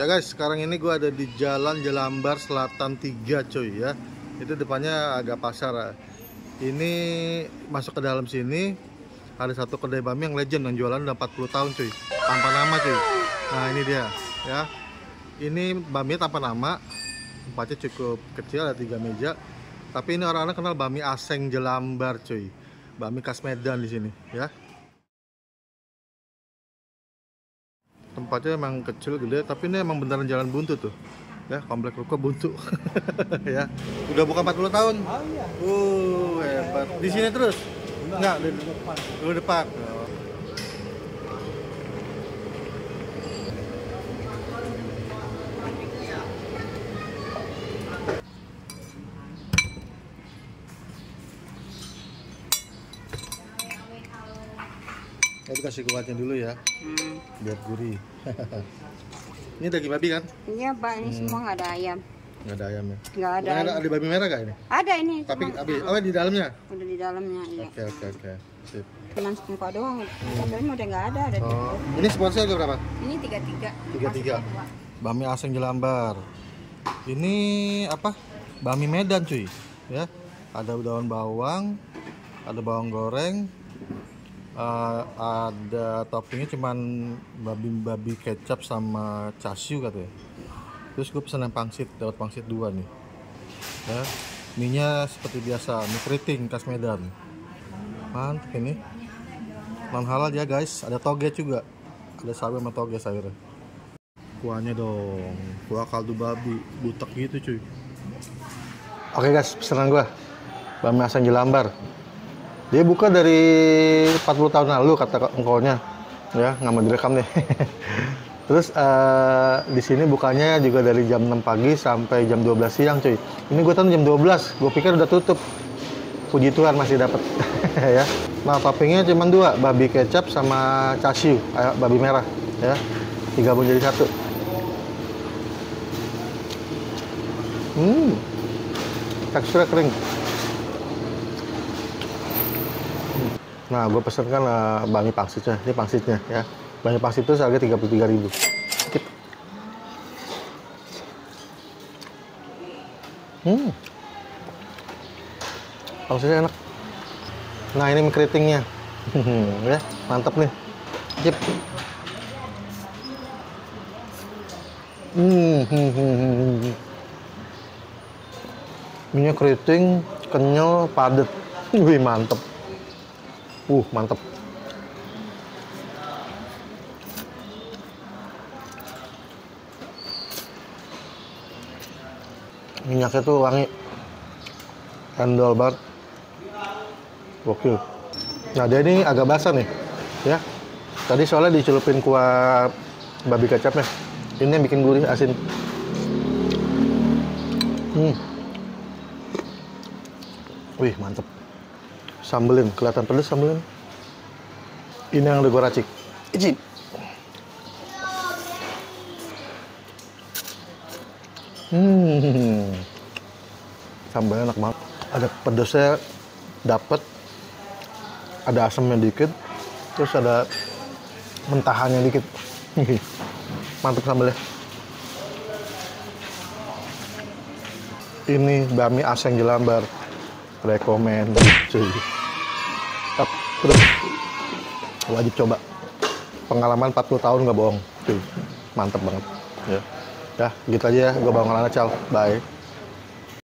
Ya guys, sekarang ini gue ada di Jalan Jelambar Selatan 3 cuy ya. Itu depannya agak pasar. Ini masuk ke dalam sini ada satu kedai bami yang legend yang jualan udah 40 tahun cuy. Tanpa nama cuy. Nah ini dia ya. Ini bami tanpa nama. Tempatnya cukup kecil, ada 3 meja. Tapi ini orang-orang kenal bami Aseng Jelambar cuy. Bami khas Medan di sini ya. Tempatnya emang kecil gede, tapi ini emang beneran jalan buntu tuh ya, komplek ruko buntu. Ya udah buka 40 tahun. Oh iya. Hebat. Di sini terus? Enggak, di depan. Di depan. Oh. Kita kasih kuahnya dulu ya, biar gurih. Ini daging babi kan? Iya Pak, ini semua nggak ada ayam. Nggak ada ayam ya? Nggak ada. Ada babi merah nggak ini? Ada ini. Tapi cuma, di dalamnya? udah di dalamnya. Iya. Oke. Sip. Cuman setengah doang. Tapi udah nggak ada. Oh, ini seporsinya udah berapa? Ini 33. 33. Bami Aseng Jelambar. Ini apa? Bami Medan cuy. Ya. Ada daun bawang, ada bawang goreng, ada toppingnya cuman babi kecap sama chashu katanya. Terus gue pesan yang pangsit, dapat pangsit 2 nih ya. Minyak seperti biasa, mie keriting khas Medan. Mantap ini, non halal ya guys. Ada toge juga, ada sawi sama toge sayurnya. Kuahnya dong, kuah kaldu babi butek gitu cuy. Oke guys, pesanan gue Bami Aseng Jelambar. Dia buka dari 40 tahun lalu kata engkolnya, ya nggak mau direkam deh. Terus di sini bukanya juga dari jam 6 pagi sampai jam 12 siang cuy. Ini gue tahu jam 12, gue pikir udah tutup. Puji Tuhan masih dapat. Ya. Nah toppingnya cuma 2, babi kecap sama chashu, babi merah, ya. Digabung jadi satu. Teksturnya kering. Nah, gue pesenkan bami pangsitnya. Ini pangsitnya ya. Bami pangsit itu harga 33.000. Sedikit. Pangsitnya enak. Nah, ini mie keritingnya. Ya, mantap nih. Cip. Minyak keriting kenyal, padat. Wih, mantep. Mantep. Minyaknya tuh wangi, endol banget, gokil. Nah dia ini agak basah nih, ya. Tadi soalnya dicelupin kuah babi kecapnya. Ini yang bikin gurih, asin. Wih mantep. Sambelin, kelihatan pedes sambelin. Ini yang udah gue racik. Icip. Sambalnya enak banget. Ada pedesnya dapet, ada asamnya dikit, terus ada mentahannya dikit. Mantap sambalnya. Ini Bami Aseng Jelambar. Rekomen cuy. Terus wajib coba. Pengalaman 40 tahun nggak bohong cuy. Mantep banget ya. Ya gitu aja ya, gue Bang Lana, ciao, bye.